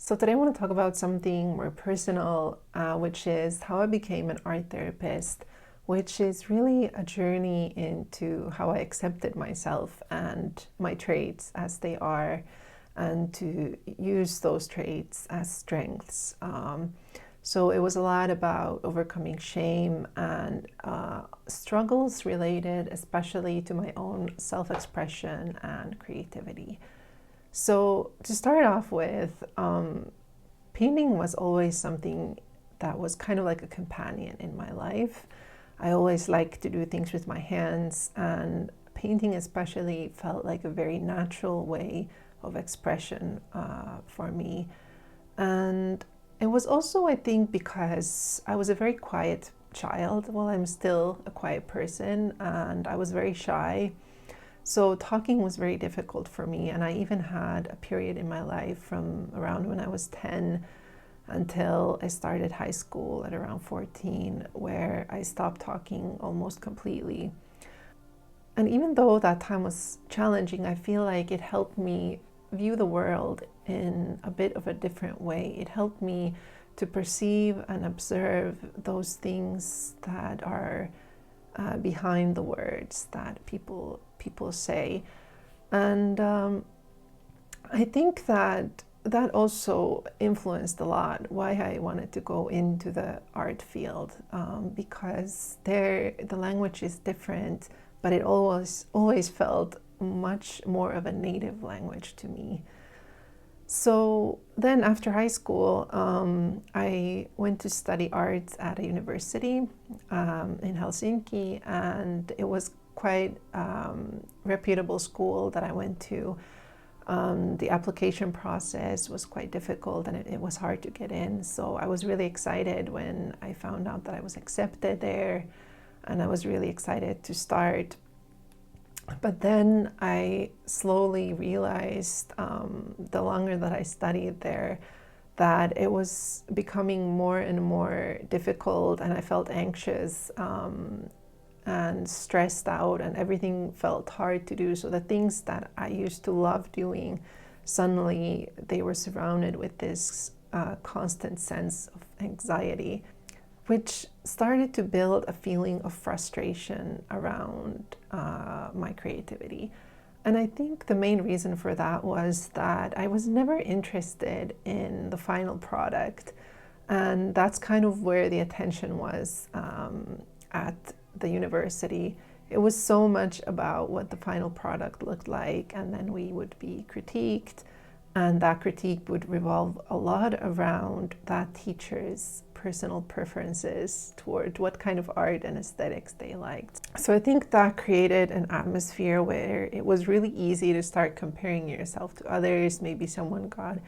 So today I want to talk about something more personal, which is how I became an art therapist, which is really a journey into how I accepted myself and my traits as they are, and to use those traits as strengths. So it was a lot about overcoming shame and struggles related especially to my own self-expression and creativity. So to start off with, painting was always something that was kind of like a companion in my life. I always liked to do things with my hands, and painting especially felt like a very natural way of expression for me. And it was also, I think, because I was a very quiet child. Well, I'm still a quiet person, and I was very shy. So talking was very difficult for me, and I even had a period in my life from around when I was 10 until I started high school at around 14, where I stopped talking almost completely. And even though that time was challenging, I feel like it helped me view the world in a bit of a different way. It helped me to perceive and observe those things that are behind the words that people say. And I think that also influenced a lot why I wanted to go into the art field, because there the language is different, but it always felt much more of a native language to me. So then after high school, I went to study art at a university in Helsinki, and it was quite reputable school that I went to. The application process was quite difficult, and it was hard to get in. So I was really excited when I found out that I was accepted there, and I was really excited to start. But then I slowly realized, the longer that I studied there, that it was becoming more and more difficult, and I felt anxious and stressed out, and everything felt hard to do. So the things that I used to love doing, suddenly they were surrounded with this constant sense of anxiety, which started to build a feeling of frustration around my creativity. And I think the main reason for that was that I was never interested in the final product. And that's kind of where the attention was at the university. It was so much about what the final product looked like, and then we would be critiqued, and that critique would revolve a lot around that teacher's personal preferences toward what kind of art and aesthetics they liked. So I think that created an atmosphere where it was really easy to start comparing yourself to others. Maybe someone got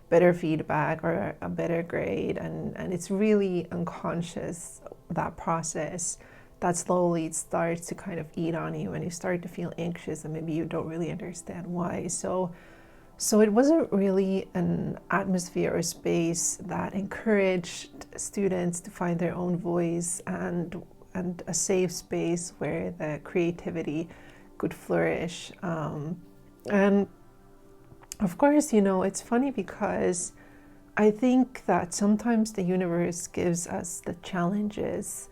better feedback or a better grade, and it's really unconscious, that process, that slowly starts to kind of eat on you, and you start to feel anxious, and maybe you don't really understand why. So it wasn't really an atmosphere or space that encouraged students to find their own voice, and a safe space where the creativity could flourish. And of course, it's funny because I think that sometimes the universe gives us the challenges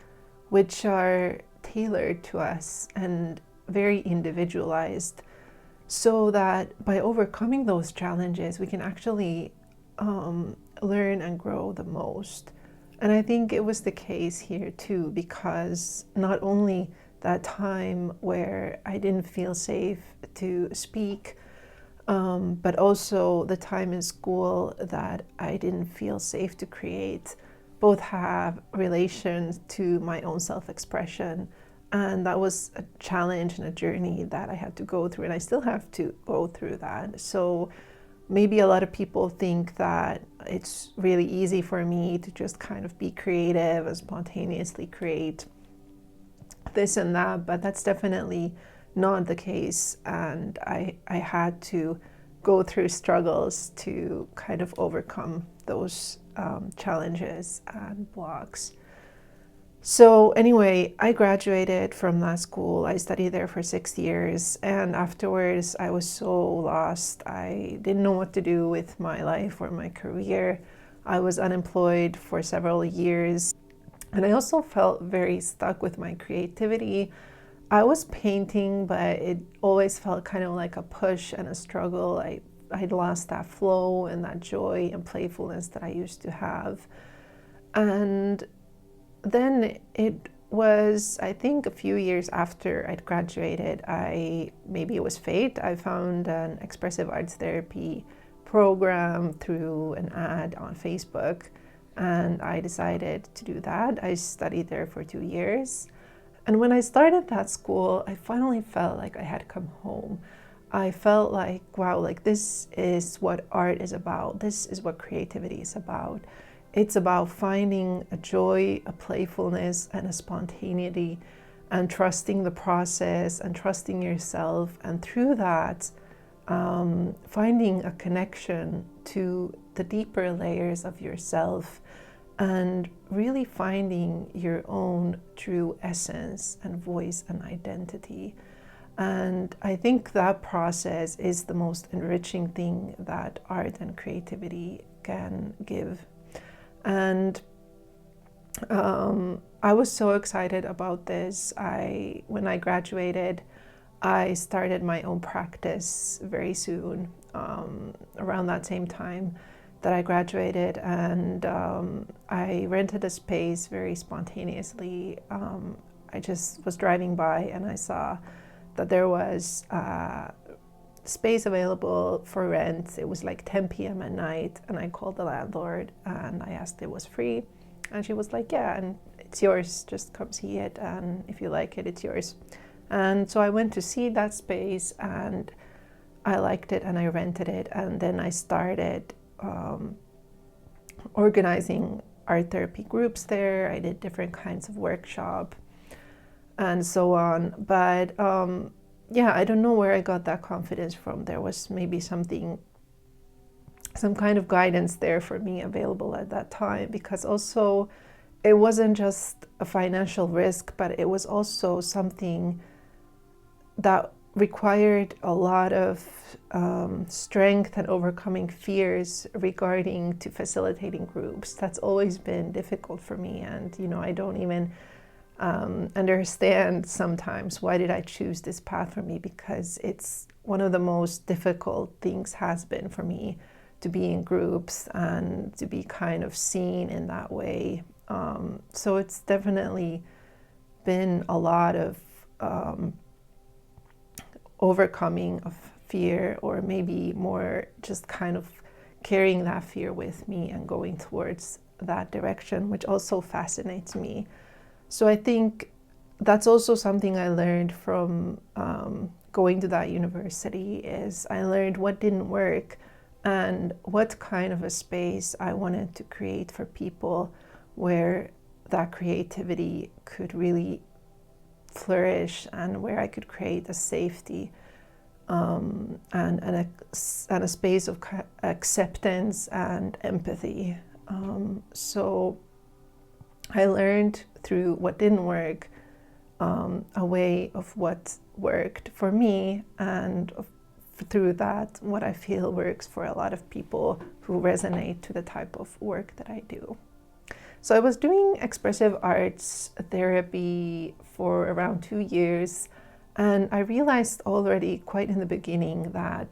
which are tailored to us and very individualized, so that by overcoming those challenges, we can actually learn and grow the most. And I think it was the case here too, because not only that time where I didn't feel safe to speak, but also the time in school that I didn't feel safe to create, both have relations to my own self-expression. And that was a challenge and a journey that I had to go through, and I still have to go through that. So maybe a lot of people think that it's really easy for me to just kind of be creative and spontaneously create this and that, but that's definitely not the case. And I had to go through struggles to kind of overcome those challenges and blocks. So anyway, I graduated from that school. I studied there for 6 years, and afterwards I was so lost. I didn't know what to do with my life or my career. I was unemployed for several years, and I also felt very stuck with my creativity. I was painting, but it always felt kind of like a push and a struggle. I'd lost that flow and that joy and playfulness that I used to have. And then it was, I think, a few years after I'd graduated, maybe it was fate, I found an expressive arts therapy program through an ad on Facebook, and I decided to do that. I studied there for 2 years. And when I started that school, I finally felt like I had come home. I felt like, wow, like this is what art is about. This is what creativity is about. It's about finding a joy, a playfulness, and a spontaneity, and trusting the process and trusting yourself. And through that, finding a connection to the deeper layers of yourself and really finding your own true essence and voice and identity. And I think that process is the most enriching thing that art and creativity can give. And I was so excited about this. When I graduated, I started my own practice very soon, around that same time that I graduated, and I rented a space very spontaneously. I just was driving by and I saw that there was space available for rent. It was like 10 p.m. at night, and I called the landlord and I asked if it was free, and she was like, yeah, and it's yours, just come see it, and if you like it, it's yours. And so I went to see that space and I liked it and I rented it, and then I started organizing art therapy groups there. I did different kinds of workshop and so on, but yeah, I don't know where I got that confidence from. There was maybe some kind of guidance there for me available at that time, because also it wasn't just a financial risk, but it was also something that required a lot of strength and overcoming fears regarding to facilitating groups. That's always been difficult for me, and I don't even understand sometimes why did I choose this path for me, because it's one of the most difficult things has been for me to be in groups and to be kind of seen in that way. So it's definitely been a lot of overcoming of fear, or maybe more just kind of carrying that fear with me and going towards that direction, which also fascinates me. So I think that's also something I learned from going to that university, is I learned what didn't work and what kind of a space I wanted to create for people where that creativity could really flourish, and where I could create a safety and a space of acceptance and empathy. So I learned through what didn't work a way of what worked for me, and through that what I feel works for a lot of people who resonate to the type of work that I do. So I was doing expressive arts therapy for around 2 years, and I realized already quite in the beginning that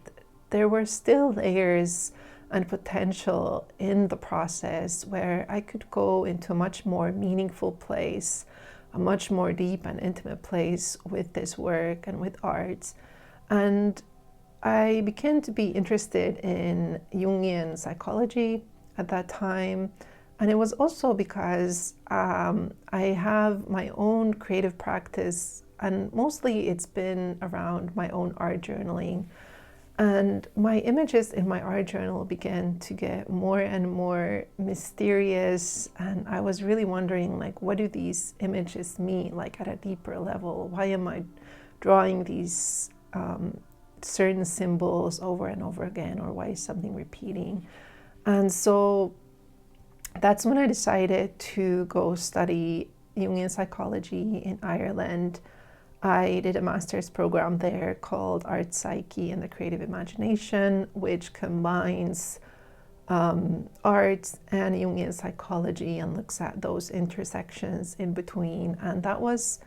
there were still layers and potential in the process where I could go into a much more meaningful place, a much more deep and intimate place with this work and with art. And I began to be interested in Jungian psychology at that time. And it was also because I have my own creative practice, and mostly it's been around my own art journaling. And my images in my art journal began to get more and more mysterious, and I was really wondering, like, what do these images mean, like at a deeper level? Why am I drawing these certain symbols over and over again, or why is something repeating? And so that's when I decided to go study Jungian psychology in Ireland. I did a master's program there called Art Psyche and the Creative Imagination, which combines art and Jungian psychology and looks at those intersections in between. And that was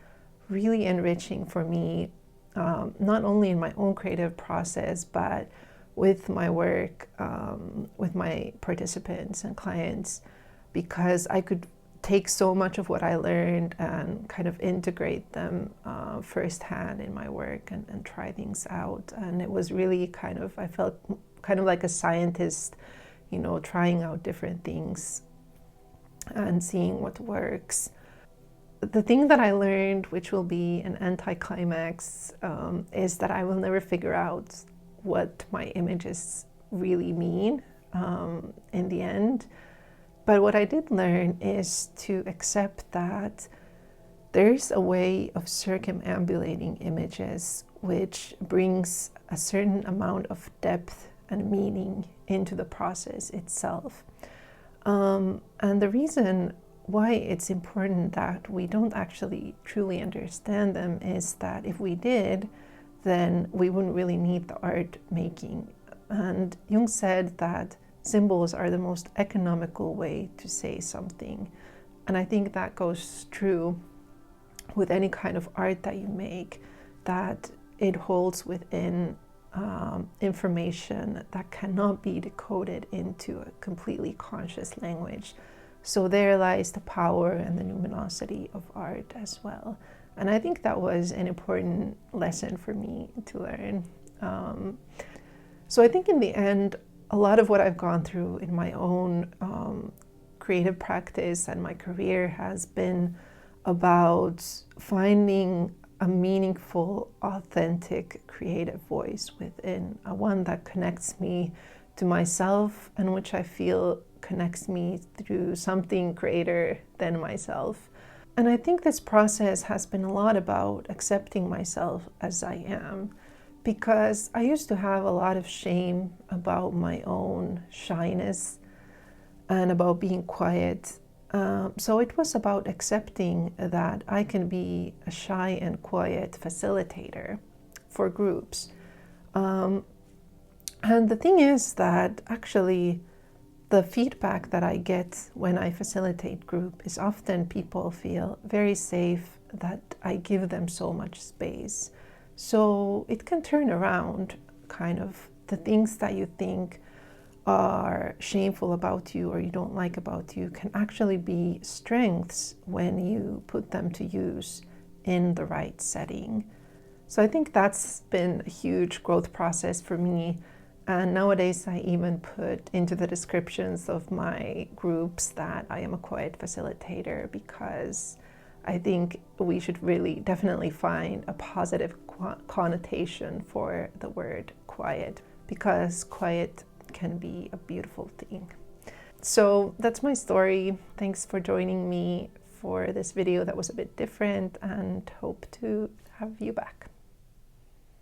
really enriching for me, not only in my own creative process, but with my work, with my participants and clients, because I could take so much of what I learned and kind of integrate them firsthand in my work and try things out. And it was really kind of, I felt kind of like a scientist, you know, trying out different things and seeing what works. The thing that I learned, which will be an anticlimax, is that I will never figure out what my images really mean in the end. But what I did learn is to accept that there's a way of circumambulating images which brings a certain amount of depth and meaning into the process itself. And the reason why it's important that we don't actually truly understand them is that if we did, then we wouldn't really need the art making. And Jung said that symbols are the most economical way to say something. And I think that goes true with any kind of art that you make, that it holds within information that cannot be decoded into a completely conscious language. So there lies the power and the luminosity of art as well. And I think that was an important lesson for me to learn. So I think in the end, a lot of what I've gone through in my own creative practice and my career has been about finding a meaningful, authentic, creative voice within, one that connects me to myself and which I feel connects me through something greater than myself. And I think this process has been a lot about accepting myself as I am, because I used to have a lot of shame about my own shyness and about being quiet. So it was about accepting that I can be a shy and quiet facilitator for groups. And the thing is that actually the feedback that I get when I facilitate group is often people feel very safe that I give them so much space. So it can turn around kind of the things that you think are shameful about you or you don't like about you can actually be strengths when you put them to use in the right setting. So I think that's been a huge growth process for me. And nowadays I even put into the descriptions of my groups that I am a quiet facilitator, because I think we should really definitely find a positive connotation for the word quiet, because quiet can be a beautiful thing. So that's my story. Thanks for joining me for this video that was a bit different, and hope to have you back.